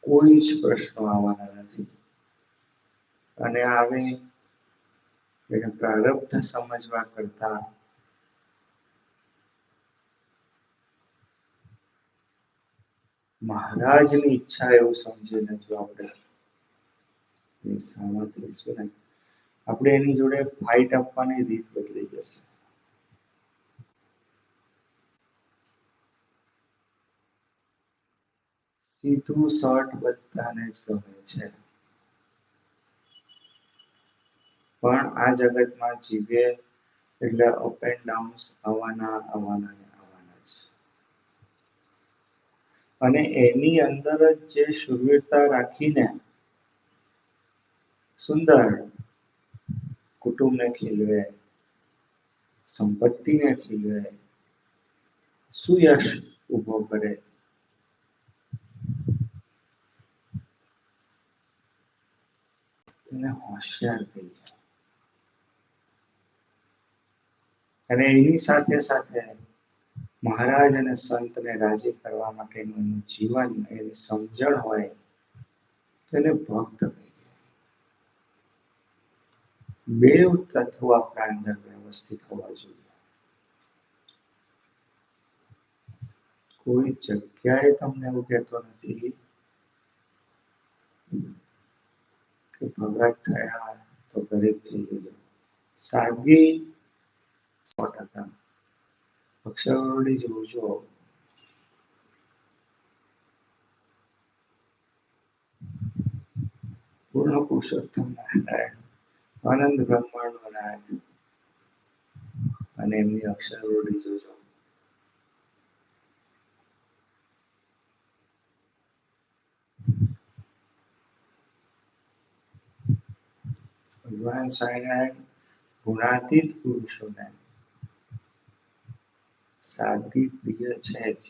કોઈ જ પ્રશ્નો આવવાના નથી. અને આવે એને પ્રારબ્ધ સમજવા કરતા મહારાજની ઈચ્છા એવું સમજીને જો આપણે સહમત રહીશું ને, આપણે એની જોડે ફાઇટ આપવાની રીત બદલી જશે. સીધું શોર્ટ બધાને જ ગમે છે, પણ આ જગતમાં જીવે એટલે અપ એન્ડ ડાઉન્સ આવવાના જ. અને એની અંદર જ જે શૂરવીરતા રાખીને સુંદર કુટુંબને ખીલવે, સંપત્તિને ખીલવે, સુયશ ઉભો કરે, એને હોશિયાર કહી છે. અને એની સાથે સાથે મહારાજ અને સંતને રાજી કરવા માટેનું એનું જીવન, એની સમજણ હોય તેને ભક્ત કહી. બેવ તત્વો આપણા અંદર વ્યવસ્થિત હોવા જોઈએ. કોઈ જગ્યાએ તમને એવું કહેતો નથી કે ભગત થયા તો ગરીબ થઈ ગયો. સાદગી 100%. અક્ષરવડી જોજો, પૂર્ણ પુરુષોત્તમ નારાયણ, આનંદ બ્રહ્માંડ નારાયણ અને એમની અક્ષરવડી જોજો. ભગવાન સ્વામિનારાયણ ગુણાતીત પુરુષોને સાદગી પ્રિય છે જ.